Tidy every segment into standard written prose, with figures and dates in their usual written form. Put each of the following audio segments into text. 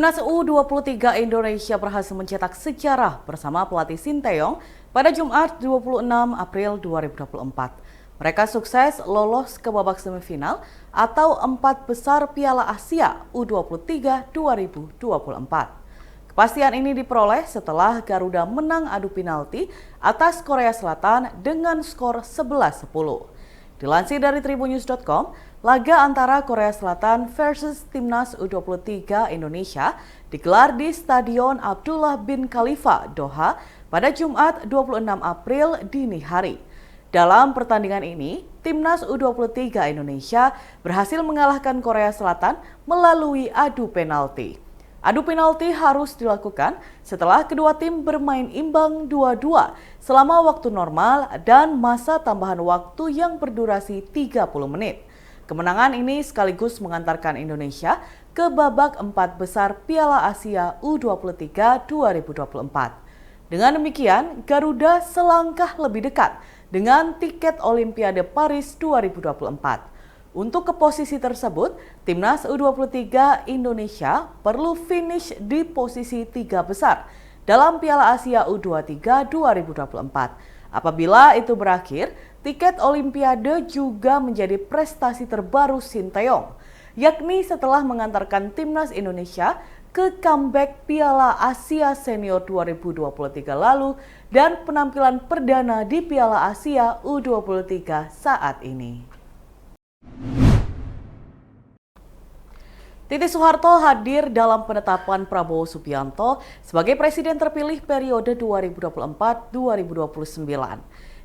Timnas U23 Indonesia berhasil mencetak sejarah bersama pelatih Sinteyong pada Jumat 26 April 2024. Mereka sukses lolos ke babak semifinal atau 4 besar Piala Asia U23 2024. Kepastian ini diperoleh setelah Garuda menang adu penalti atas Korea Selatan dengan skor 11-10. Dilansir dari tribunnews.com, laga antara Korea Selatan versus Timnas U23 Indonesia digelar di Stadion Abdullah bin Khalifa, Doha pada Jumat 26 April dini hari. Dalam pertandingan ini, Timnas U23 Indonesia berhasil mengalahkan Korea Selatan melalui adu penalti. Adu penalti harus dilakukan setelah kedua tim bermain imbang 2-2 selama waktu normal dan masa tambahan waktu yang berdurasi 30 menit. Kemenangan ini sekaligus mengantarkan Indonesia ke babak 4 besar Piala Asia U23 2024. Dengan demikian, Garuda selangkah lebih dekat dengan tiket Olimpiade Paris 2024. Untuk ke posisi tersebut, Timnas U23 Indonesia perlu finish di posisi 3 besar dalam Piala Asia U23 2024. Apabila itu berakhir, tiket Olimpiade juga menjadi prestasi terbaru Sinteyong, yakni setelah mengantarkan Timnas Indonesia ke comeback Piala Asia Senior 2023 lalu dan penampilan perdana di Piala Asia U23 saat ini. Titi Soeharto hadir dalam penetapan Prabowo Subianto sebagai presiden terpilih periode 2024-2029.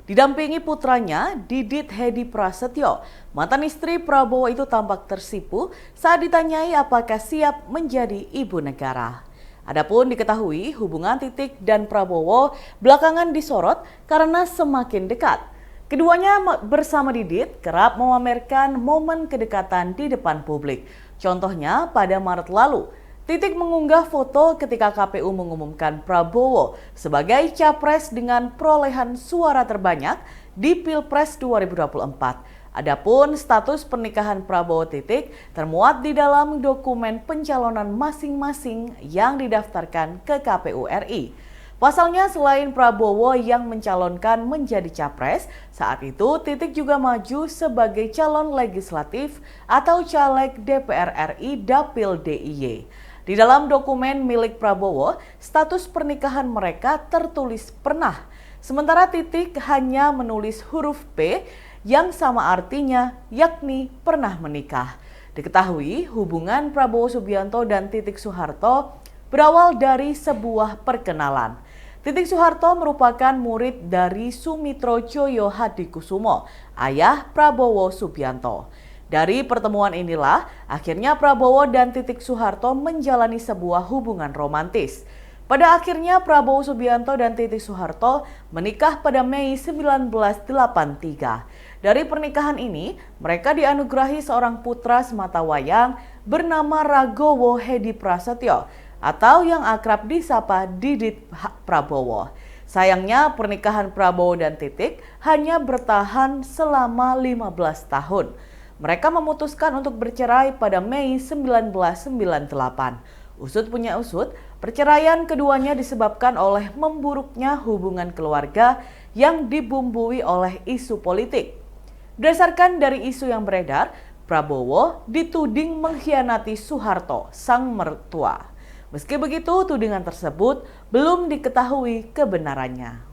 Didampingi putranya, Didit Hedi Prasetyo, mantan istri Prabowo itu tampak tersipu saat ditanyai apakah siap menjadi ibu negara. Adapun diketahui hubungan Titik dan Prabowo belakangan disorot karena semakin dekat. Keduanya bersama Didit kerap memamerkan momen kedekatan di depan publik. Contohnya pada Maret lalu, Titik mengunggah foto ketika KPU mengumumkan Prabowo sebagai capres dengan perolehan suara terbanyak di Pilpres 2024. Adapun status pernikahan Prabowo Titik termuat di dalam dokumen pencalonan masing-masing yang didaftarkan ke KPU RI. Pasalnya selain Prabowo yang mencalonkan menjadi capres, saat itu Titik juga maju sebagai calon legislatif atau caleg DPR RI Dapil DIY. Di dalam dokumen milik Prabowo, status pernikahan mereka tertulis pernah, sementara Titik hanya menulis huruf P yang sama artinya, yakni pernah menikah. Diketahui hubungan Prabowo Subianto dan Titik Soeharto berawal dari sebuah perkenalan. Titik Soeharto merupakan murid dari Sumitro Joyo Hadikusumo, ayah Prabowo Subianto. Dari pertemuan inilah, akhirnya Prabowo dan Titik Soeharto menjalani sebuah hubungan romantis. Pada akhirnya Prabowo Subianto dan Titik Soeharto menikah pada Mei 1983. Dari pernikahan ini, mereka dianugerahi seorang putra sematawayang bernama Ragowo Hedi Prasetyo, atau yang akrab disapa Didit Prabowo. Sayangnya pernikahan Prabowo dan Titik hanya bertahan selama 15 tahun. Mereka memutuskan untuk bercerai pada Mei 1998. Usut punya usut, perceraian keduanya disebabkan oleh memburuknya hubungan keluarga yang dibumbui oleh isu politik. Berdasarkan dari isu yang beredar, Prabowo dituding mengkhianati Soeharto, sang mertua. Meski begitu, tudingan tersebut belum diketahui kebenarannya.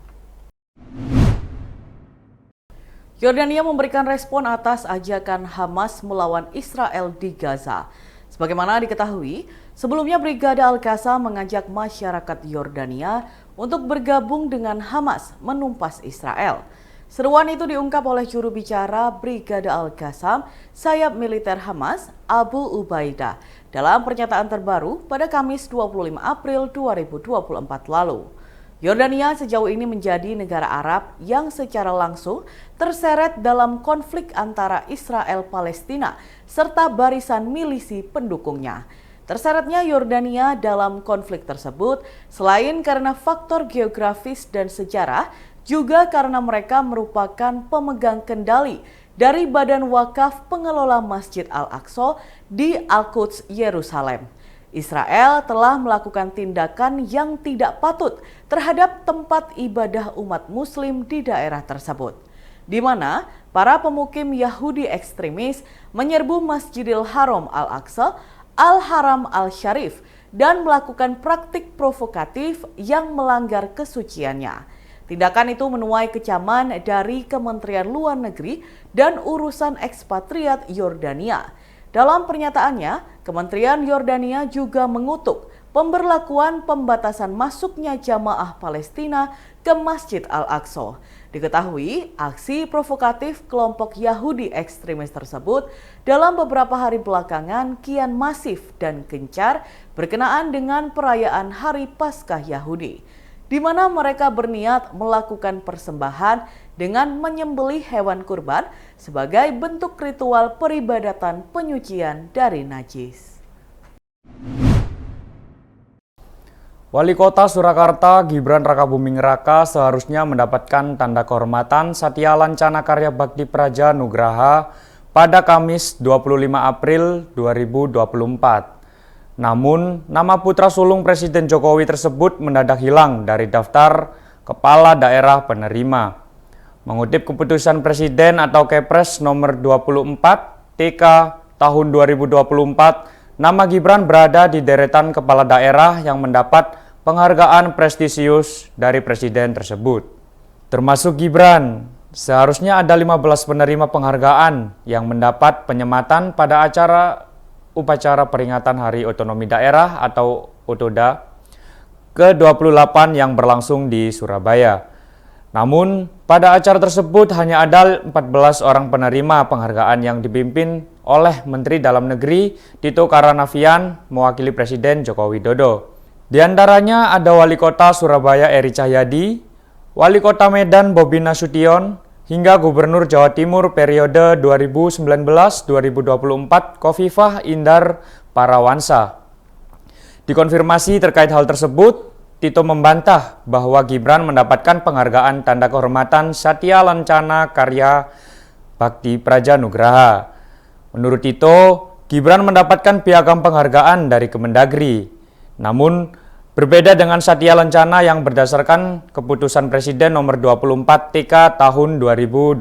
Yordania memberikan respon atas ajakan Hamas melawan Israel di Gaza. Sebagaimana diketahui, sebelumnya Brigade Al-Qassam mengajak masyarakat Yordania untuk bergabung dengan Hamas menumpas Israel. Seruan itu diungkap oleh juru bicara Brigade Al-Qassam, sayap militer Hamas, Abu Ubaidah, dalam pernyataan terbaru pada Kamis 25 April 2024 lalu. Yordania sejauh ini menjadi negara Arab yang secara langsung terseret dalam konflik antara Israel-Palestina serta barisan milisi pendukungnya. Terseretnya Yordania dalam konflik tersebut selain karena faktor geografis dan sejarah, juga karena mereka merupakan pemegang kendali dari Badan Wakaf Pengelola Masjid Al-Aqsa di Al-Quds, Yerusalem. Israel telah melakukan tindakan yang tidak patut terhadap tempat ibadah umat Muslim di daerah tersebut, di mana para pemukim Yahudi ekstremis menyerbu Masjidil Haram Al-Aqsa, Al-Haram Al-Syarif, dan melakukan praktik provokatif yang melanggar kesuciannya. Tindakan itu menuai kecaman dari Kementerian Luar Negeri dan Urusan Ekspatriat Yordania. Dalam pernyataannya, Kementerian Yordania juga mengutuk pemberlakuan pembatasan masuknya jamaah Palestina ke Masjid Al-Aqsa. Diketahui, aksi provokatif kelompok Yahudi ekstremis tersebut dalam beberapa hari belakangan kian masif dan gencar berkenaan dengan perayaan Hari Paskah Yahudi, di mana mereka berniat melakukan persembahan dengan menyembelih hewan kurban sebagai bentuk ritual peribadatan penyucian dari najis. Wali Kota Surakarta Gibran Rakabuming Raka seharusnya mendapatkan tanda kehormatan Satya Lancana Karya Bakti Praja Nugraha pada Kamis 25 April 2024. Namun, nama putra sulung Presiden Jokowi tersebut mendadak hilang dari daftar kepala daerah penerima. Mengutip keputusan Presiden atau Kepres nomor 24 TK tahun 2024, nama Gibran berada di deretan kepala daerah yang mendapat penghargaan prestisius dari Presiden tersebut. Termasuk Gibran, seharusnya ada 15 penerima penghargaan yang mendapat penyematan pada upacara peringatan Hari Otonomi Daerah atau OTODA ke-28 yang berlangsung di Surabaya. Namun, pada acara tersebut hanya ada 14 orang penerima penghargaan yang dipimpin oleh Menteri Dalam Negeri Tito Karnavian mewakili Presiden Joko Widodo. Di antaranya ada Wali Kota Surabaya Eri Cahyadi, Wali Kota Medan Bobi Nasution, hingga Gubernur Jawa Timur periode 2019-2024 Khofifah Indar Parawansa. Dikonfirmasi terkait hal tersebut, Tito membantah bahwa Gibran mendapatkan penghargaan tanda kehormatan Satya Lancana Karya Bakti Praja Nugraha. Menurut Tito, Gibran mendapatkan piagam penghargaan dari Kemendagri. Namun, berbeda dengan Satya Lancana yang berdasarkan keputusan Presiden nomor 24 TK tahun 2024.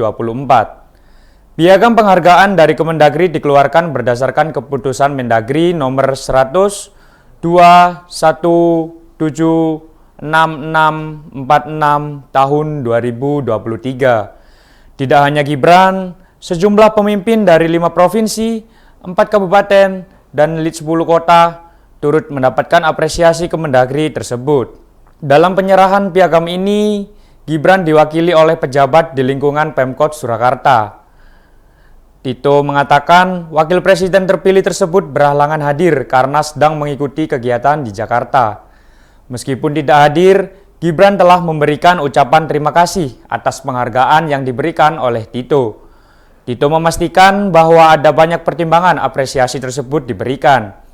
Piagam penghargaan dari Kemendagri dikeluarkan berdasarkan keputusan Mendagri nomor 100/21766646 tahun 2023. Tidak hanya Gibran, sejumlah pemimpin dari 5 provinsi, 4 kabupaten, dan 10 kota turut mendapatkan apresiasi Kemendagri tersebut. Dalam penyerahan piagam ini, Gibran diwakili oleh pejabat di lingkungan Pemkot Surakarta. Tito mengatakan wakil presiden terpilih tersebut berhalangan hadir karena sedang mengikuti kegiatan di Jakarta. Meskipun tidak hadir, Gibran telah memberikan ucapan terima kasih atas penghargaan yang diberikan oleh Tito. Tito memastikan bahwa ada banyak pertimbangan apresiasi tersebut diberikan.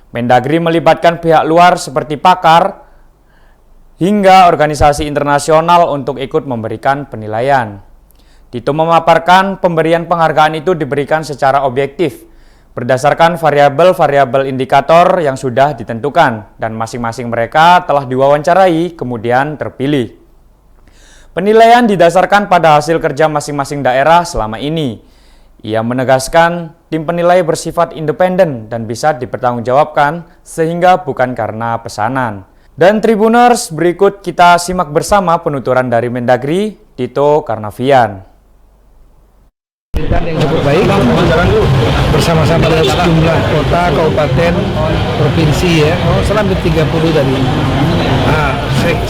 Mendagri melibatkan pihak luar seperti pakar hingga organisasi internasional untuk ikut memberikan penilaian. Tito memaparkan pemberian penghargaan itu diberikan secara objektif, berdasarkan variabel-variabel indikator yang sudah ditentukan, dan masing-masing mereka telah diwawancarai kemudian terpilih. Penilaian didasarkan pada hasil kerja masing-masing daerah selama ini. Ia menegaskan tim penilai bersifat independen dan bisa dipertanggungjawabkan sehingga bukan karena pesanan. Dan Tribuners, berikut kita simak bersama penuturan dari Mendagri Tito Karnavian. Yang cukup baik bersama-sama dengan sejumlah kota, kabupaten, provinsi ya, selama 30 tadi.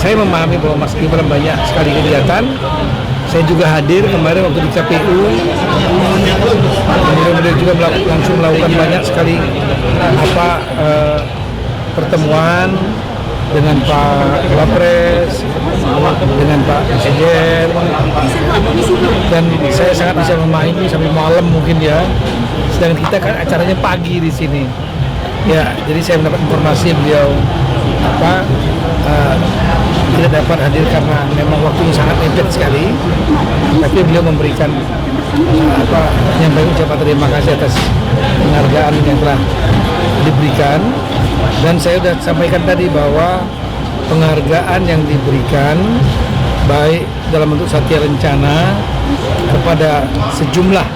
Saya memahami bahwa Mas Gibran banyak sekali kegiatan. Saya juga hadir kemarin waktu di KPU. Kemudian beliau juga langsung melakukan banyak sekali pertemuan dengan Pak Wapres, dengan Pak Presiden, dan saya sangat bisa memahami sampai malam mungkin ya. Sedangkan kita kan acaranya pagi di sini. Ya, jadi saya mendapat informasi beliau tidak dapat hadir karena memang waktunya sangat mepet sekali. Tapi beliau memberikan menyampaikan ucapan terima kasih atas penghargaan yang telah diberikan. Dan saya sudah sampaikan tadi bahwa penghargaan yang diberikan baik dalam bentuk satya lencana kepada sejumlah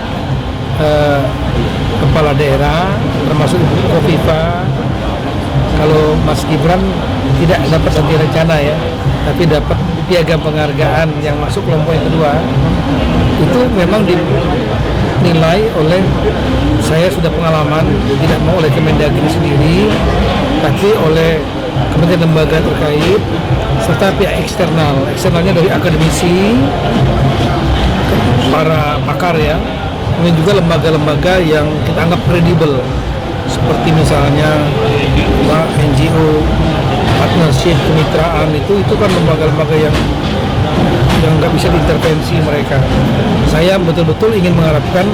kepala daerah termasuk Ibu Kofifa. Kalau Mas Gibran tidak dapat satya lencana ya, tapi dapat piagam penghargaan yang masuk kelompok yang kedua. Itu memang dinilai oleh, saya sudah pengalaman, tidak mau oleh Kemendagri sendiri, tapi oleh kementerian lembaga terkait serta pihak eksternal. Eksternalnya dari akademisi, para pakar ya, kemudian juga lembaga-lembaga yang kita anggap kredibel seperti misalnya NGO, partnership, kemitraan, itu kan lembaga-lembaga yang nggak bisa diintervensi mereka. Saya betul-betul ingin mengharapkan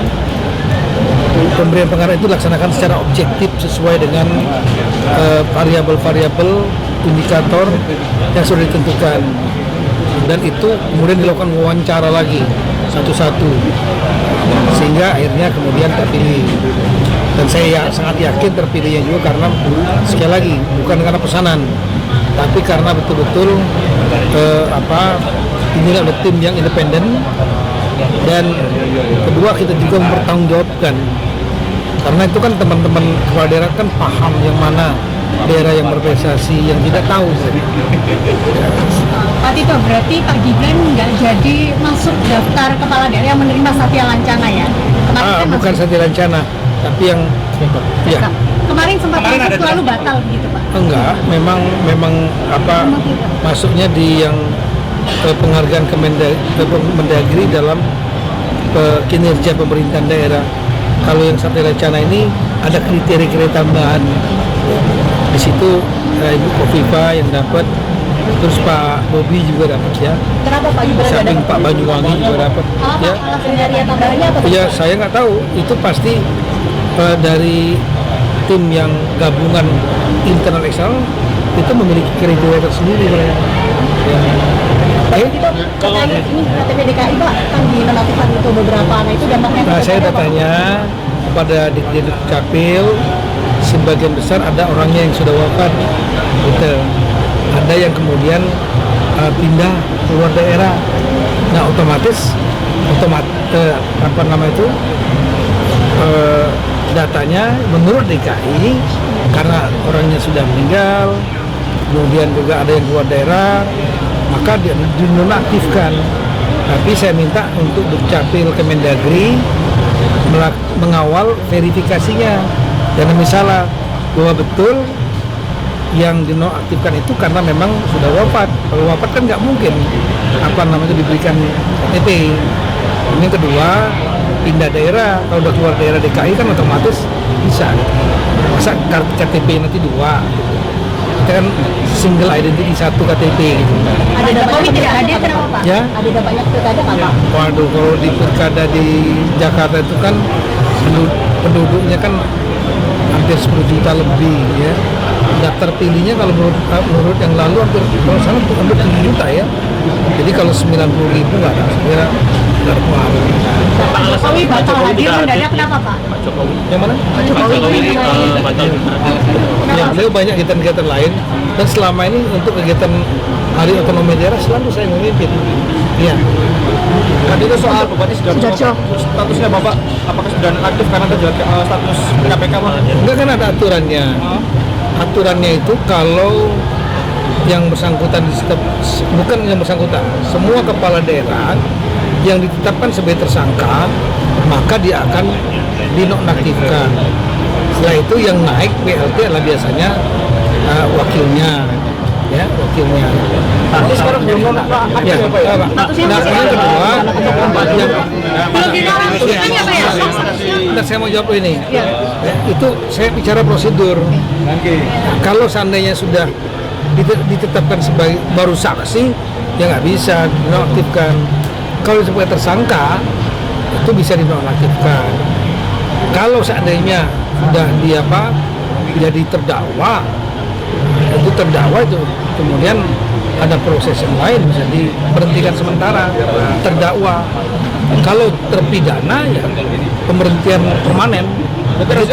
pemberian penghargaan itu dilaksanakan secara objektif sesuai dengan variabel-variabel indikator yang sudah ditentukan, dan itu kemudian dilakukan wawancara lagi satu-satu sehingga akhirnya kemudian terpilih. Dan saya sangat yakin terpilihnya juga karena sekali lagi bukan karena pesanan, tapi karena betul-betul dinilai oleh tim yang independen, dan kedua kita juga mempertanggungjawabkan, karena itu kan teman-teman kepala daerah kan paham yang mana daerah yang berprestasi, yang tidak tahu. Pak Tito, berarti Pak Gibran nggak jadi masuk daftar kepala daerah yang menerima satya lancana ya? Bukan satya lancana, tapi yang ya. Kemarin sempat masuk lalu batal begitu Pak? Enggak, memang masuknya di yang penghargaan Kemendagri dalam kinerja pemerintahan daerah. Kalau yang satya lancana ini ada kriteria tambahan. Di situ Ibu Kofifa yang dapat, terus Pak Bobi juga dapat ya. Kenapa Pak Gibran? Samping Pak Banyuwangi juga dapat. Ya. Kriteria tambahannya apa? Ya saya nggak tahu. Itu pasti dari tim yang gabungan internal eksternal itu memiliki kriteria tersendiri mereka. Ya. Kalau ini KTP DKI Pak kan dinonaktifkan untuk beberapa, nah itu dampaknya. Nah saya datanya kepada Ditjen Capil, sebagian besar ada orangnya yang sudah wafat, gitu. Ada yang kemudian pindah keluar daerah. Nah otomatis datanya menurut DKI karena orangnya sudah meninggal, kemudian juga ada yang keluar daerah, maka dia dinonaktifkan. Tapi saya minta untuk Dukcapil Kemendagri mengawal verifikasinya. Jangan misalnya bahwa betul yang dinonaktifkan itu karena memang sudah wafat. Kalau wafat kan nggak mungkin diberikan KTP. Yang kedua, pindah daerah. Kalau udah keluar daerah DKI kan otomatis bisa. Masa KTP nanti dua? Kita kan single identity satu KTP gitu. Ada dampaknya tidak hadir kenapa Pak? Ya? Ada dampaknya pilkada nggak Pak? Waduh, kalau di pilkada di Jakarta itu kan penduduknya kan hampir 10 juta lebih ya. Daftar pilihnya kalau menurut yang lalu hampir 7 juta ya. Jadi kalau 90.000 nggak ada, saya nggak ada pengaruh. Pak Jokowi batal hadir mendadak kenapa Pak? Pak Jokowi. Yang mana? Pak Jokowi Batal. Ya, beliau banyak kegiatan-kegiatan lain, dan selama ini untuk kegiatan Hari Otonomi Daerah selalu saya memimpin. Iya. Tadi itu soal Bupati Sidoarjo, statusnya Bapak apakah sudah aktif karena terjerat status KPK Pak? Enggak, kan ada aturannya. Aturannya itu kalau yang bersangkutan bukan yang bersangkutan, semua kepala daerah yang ditetapkan sebagai tersangka, maka dia akan dinonaktifkan. Setelah itu yang naik PLT adalah biasanya wakilnya, ya wakilnya. Tapi sekarang belum nonaktifkan Ya, Pak ya? nah yang kedua, belum dinonaktifkannya Pak ya? nah, saya mau jawab ini. Ya, itu saya bicara prosedur. Kalau seandainya sudah ditetapkan sebagai baru saksi, ya nggak bisa dinonaktifkan. Kalau sebagai tersangka itu bisa dinonaktifkan. Kalau seandainya sudah jadi terdakwa, itu terdakwa itu kemudian ada proses yang lain, bisa diberhentikan sementara terdakwa. Kalau terpidana ya pemberhentian permanen.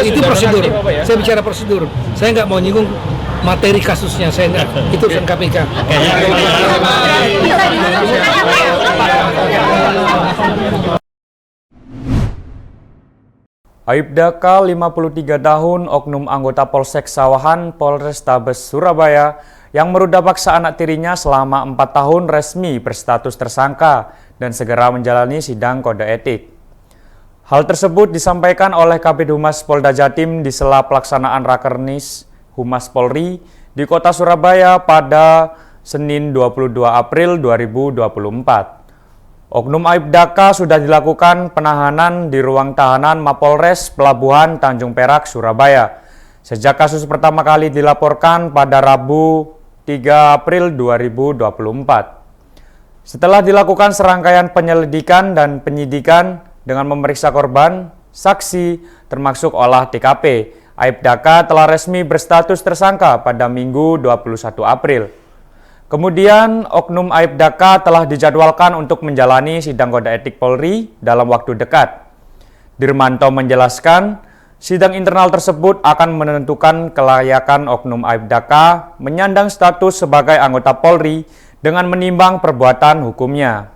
Itu prosedur. Saya bicara prosedur. Saya nggak mau nyinggung materi kasusnya. Saya nggak. Itu urusan KPK. Aibda K, 53 tahun, oknum anggota Polsek Sawahan, Polrestabes Surabaya, yang meruda paksa anak tirinya selama 4 tahun resmi berstatus tersangka dan segera menjalani sidang kode etik. Hal tersebut disampaikan oleh Kabid Humas Polda Jatim di sela pelaksanaan Rakernis Humas Polri di Kota Surabaya pada Senin 22 April 2024. Oknum Aibda K sudah dilakukan penahanan di ruang tahanan Mapolres Pelabuhan Tanjung Perak, Surabaya. Sejak kasus pertama kali dilaporkan pada Rabu 3 April 2024. Setelah dilakukan serangkaian penyelidikan dan penyidikan dengan memeriksa korban, saksi, termasuk olah TKP, Aibda K telah resmi berstatus tersangka pada Minggu 21 April. Kemudian, oknum Aibda K telah dijadwalkan untuk menjalani sidang kode etik Polri dalam waktu dekat. Dirmanto menjelaskan, sidang internal tersebut akan menentukan kelayakan oknum Aibda K menyandang status sebagai anggota Polri dengan menimbang perbuatan hukumnya.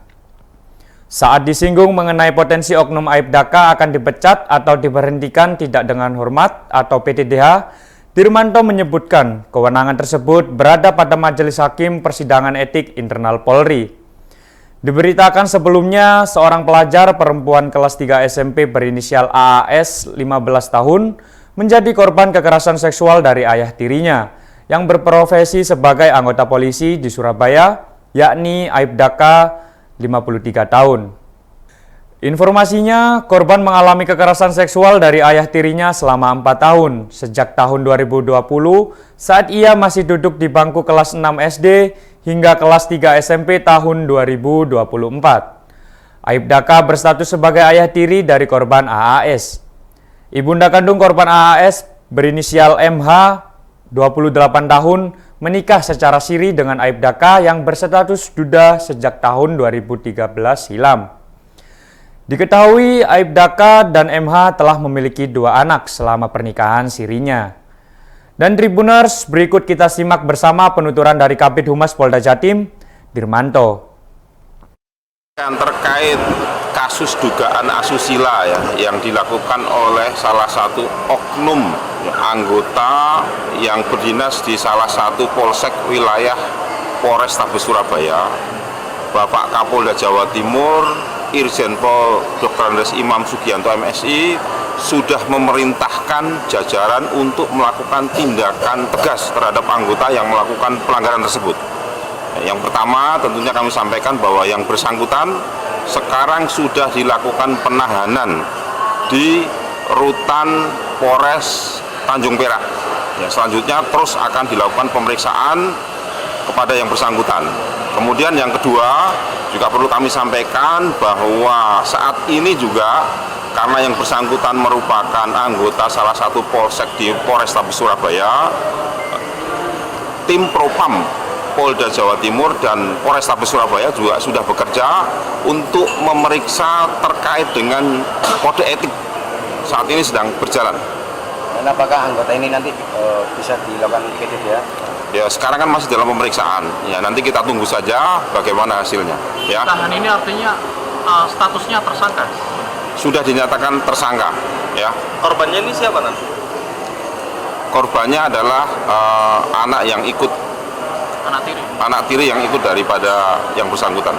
Saat disinggung mengenai potensi oknum Aibda K akan dipecat atau diberhentikan tidak dengan hormat atau PTDH, Dirmanto menyebutkan kewenangan tersebut berada pada Majelis Hakim Persidangan Etik Internal Polri. Diberitakan sebelumnya, seorang pelajar perempuan kelas 3 SMP berinisial AAS 15 tahun menjadi korban kekerasan seksual dari ayah tirinya yang berprofesi sebagai anggota polisi di Surabaya, yakni Aibda K, 53 tahun. Informasinya, korban mengalami kekerasan seksual dari ayah tirinya selama 4 tahun, sejak tahun 2020 saat ia masih duduk di bangku kelas 6 SD hingga kelas 3 SMP tahun 2024. Aibda K berstatus sebagai ayah tiri dari korban AAS. Ibunda kandung korban AAS berinisial MH, 28 tahun, menikah secara siri dengan Aibda K yang berstatus duda sejak tahun 2013 silam. Diketahui Aibda K dan MH telah memiliki 2 anak selama pernikahan sirinya. Dan Tribuners, berikut kita simak bersama penuturan dari Kabid Humas Polda Jatim, Dirmanto. Terkait kasus dugaan asusila yang dilakukan oleh salah satu oknum anggota yang berdinas di salah satu polsek wilayah Polrestabes Surabaya, Bapak Kapolda Jawa Timur, Irjen Pol Dr. Andes Imam Sugianto MSI sudah memerintahkan jajaran untuk melakukan tindakan tegas terhadap anggota yang melakukan pelanggaran tersebut. Yang pertama tentunya kami sampaikan bahwa yang bersangkutan sekarang sudah dilakukan penahanan di Rutan Polres Tanjung Perak. Selanjutnya terus akan dilakukan pemeriksaan kepada yang bersangkutan. Kemudian yang kedua juga perlu kami sampaikan bahwa saat ini juga karena yang bersangkutan merupakan anggota salah satu polsek di Polrestabes Surabaya, tim Propam Polda Jawa Timur dan Polrestabes Surabaya juga sudah bekerja untuk memeriksa terkait dengan kode etik. Saat ini sedang berjalan. Dan apakah anggota ini nanti bisa dilakukan PTDH? Ya sekarang kan masih dalam pemeriksaan. Ya nanti kita tunggu saja bagaimana hasilnya. Ya. Tahan ini artinya statusnya tersangka. Sudah dinyatakan tersangka. Ya. Korbannya ini siapa nanti? Korbannya adalah anak yang ikut. Anak tiri yang ikut daripada yang bersangkutan.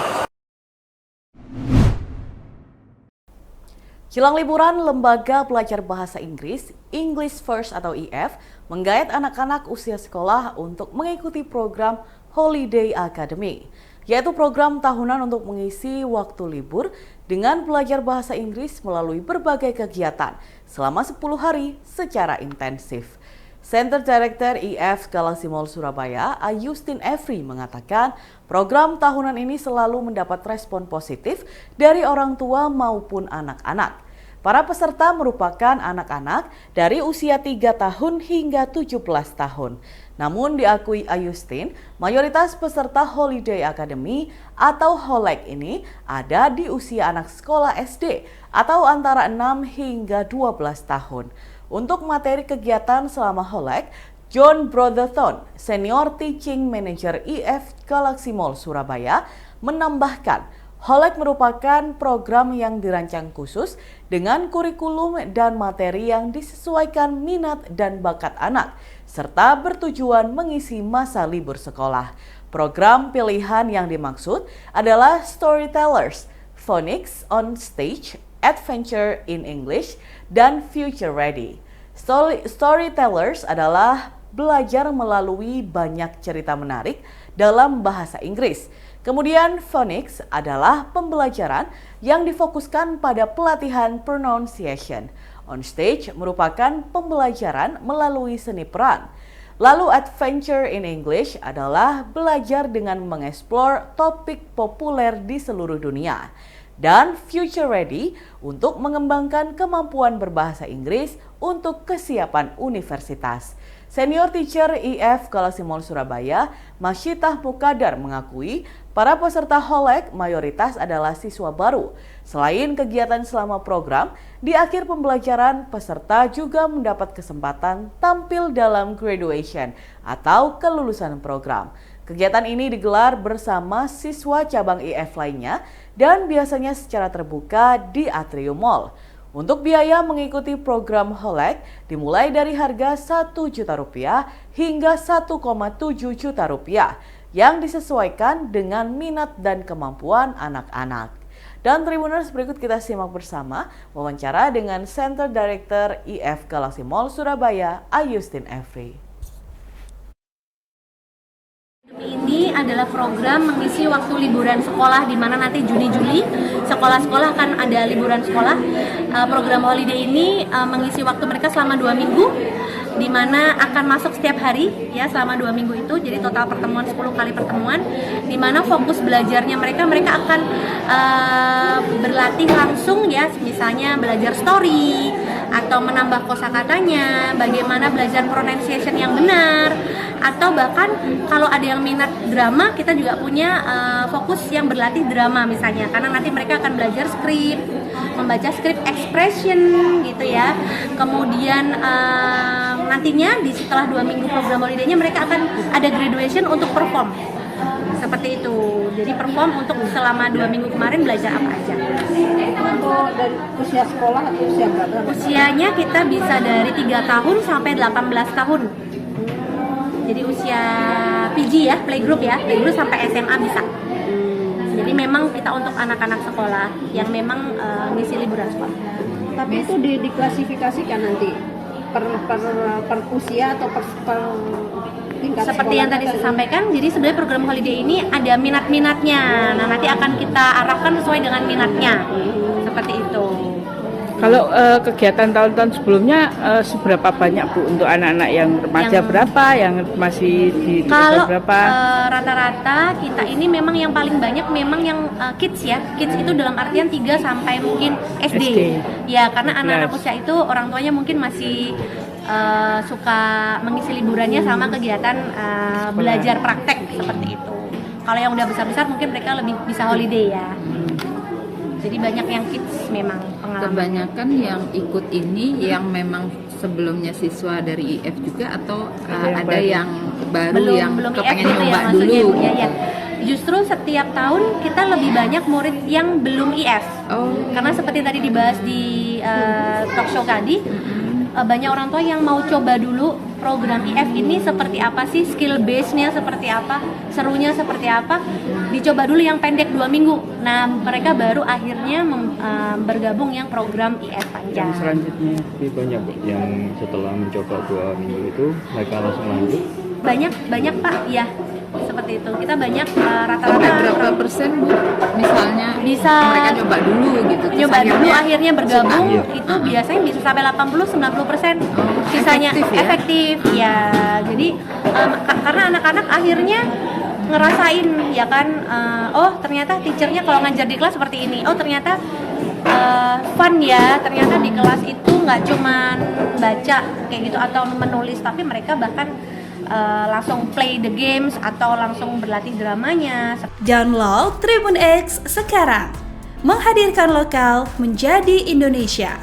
Jelang liburan, Lembaga Belajar Bahasa Inggris, English First atau EF, menggayat anak-anak usia sekolah untuk mengikuti program Holiday Academy, yaitu program tahunan untuk mengisi waktu libur dengan belajar bahasa Inggris melalui berbagai kegiatan selama 10 hari secara intensif. Center Director EF Galaxy Mall Surabaya, Ayustin Efri, mengatakan program tahunan ini selalu mendapat respon positif dari orang tua maupun anak-anak. Para peserta merupakan anak-anak dari usia 3 tahun hingga 17 tahun. Namun diakui Ayustin, mayoritas peserta Holiday Academy atau HOLAC ini ada di usia anak sekolah SD atau antara 6 hingga 12 tahun. Untuk materi kegiatan selama Holek, John Brotherton, Senior Teaching Manager IF Galaxy Mall Surabaya, menambahkan Holek merupakan program yang dirancang khusus dengan kurikulum dan materi yang disesuaikan minat dan bakat anak, serta bertujuan mengisi masa libur sekolah. Program pilihan yang dimaksud adalah Storytellers, Phonics on Stage, Adventure in English, dan Future Ready. Storytellers adalah belajar melalui banyak cerita menarik dalam bahasa Inggris. Kemudian phonics adalah pembelajaran yang difokuskan pada pelatihan pronunciation. On Stage merupakan pembelajaran melalui seni peran. Lalu Adventure in English adalah belajar dengan mengeksplor topik populer di seluruh dunia. Dan Future Ready untuk mengembangkan kemampuan berbahasa Inggris untuk kesiapan universitas. Senior Teacher IF Galaxy Mall Surabaya, Masyitah Mukadar mengakui para peserta Holek mayoritas adalah siswa baru. Selain kegiatan selama program, di akhir pembelajaran peserta juga mendapat kesempatan tampil dalam graduation atau kelulusan program. Kegiatan ini digelar bersama siswa cabang IF lainnya dan biasanya secara terbuka di Atrium Mall. Untuk biaya mengikuti program Holek dimulai dari harga Rp1 juta hingga Rp1,7 juta yang disesuaikan dengan minat dan kemampuan anak-anak. Dan Tribuners, berikut kita simak bersama wawancara dengan Center Director IF Galaxy Mall Surabaya, Ayustin Efri. Ini adalah program mengisi waktu liburan sekolah di mana nanti Juni-Juli sekolah-sekolah akan ada liburan sekolah. Program holiday ini mengisi waktu mereka selama 2 minggu di mana akan masuk setiap hari ya selama 2 minggu itu, jadi total pertemuan 10 kali pertemuan di mana fokus belajarnya mereka akan berlatih langsung ya, misalnya belajar story atau menambah kosakatanya, bagaimana belajar pronunciation yang benar, atau bahkan kalau ada yang minat drama kita juga punya fokus yang berlatih drama misalnya, karena nanti mereka akan belajar skrip, membaca skrip expression gitu ya. Kemudian nantinya setelah 2 minggu program holiday-nya mereka akan ada graduation untuk perform seperti itu. Jadi perform untuk selama 2 minggu kemarin belajar apa aja. Untuk dari usia sekolah atau usia berapa? Usianya kita bisa dari 3 tahun sampai 18 tahun. Jadi usia PG ya, playgroup sampai SMA bisa. Jadi memang kita untuk anak-anak sekolah yang memang ngisi liburan sekolah. Tapi itu diklasifikasikan nanti per usia atau per tingkat seperti yang tadi saya sampaikan, jadi sebenarnya program holiday ini ada minat-minatnya. Nah, nanti akan kita arahkan sesuai dengan minatnya. Seperti itu. Kalau kegiatan tahun-tahun sebelumnya seberapa banyak Bu untuk anak-anak yang remaja berapa, yang masih di kalau berapa? Rata-rata kita ini memang yang paling banyak memang yang kids ya. Kids itu dalam artian 3 sampai mungkin SD. Ya, karena anak-anak usia itu orang tuanya mungkin masih suka mengisi liburannya sama kegiatan belajar praktek seperti itu. Kalau yang udah besar-besar mungkin mereka lebih bisa holiday ya. Jadi banyak yang kids memang pengalaman. Kebanyakan yang ikut ini yang memang sebelumnya siswa dari IF juga atau ada baru. yang baru yang kepengen nyoba ya, dulu ya, ya. Justru setiap tahun kita lebih banyak murid yang belum IF. Karena seperti tadi dibahas di talk show tadi, banyak orang tua yang mau coba dulu program IF ini seperti apa sih, skill base-nya seperti apa, serunya seperti apa, dicoba dulu yang pendek 2 minggu. Nah, mereka baru akhirnya bergabung yang program IF panjang. Yang selanjutnya lebih banyak yang setelah mencoba 2 minggu itu mereka langsung lanjut? Banyak Pak, ya. Seperti itu. Kita banyak rata-rata berapa persen Bu? Misalnya bisa mereka coba dulu gitu. Nyoba dulu akhirnya bergabung itu biasanya bisa sampai 80-90%. Sisanya efektif ya. Jadi karena anak-anak akhirnya ngerasain ya kan, oh ternyata teachernya kalau ngajar di kelas seperti ini. Oh ternyata fun ya. Ternyata di kelas itu nggak cuman baca kayak gitu atau menulis, tapi mereka bahkan langsung play the games atau langsung berlatih dramanya. Download Tribun X sekarang, menghadirkan lokal menjadi Indonesia.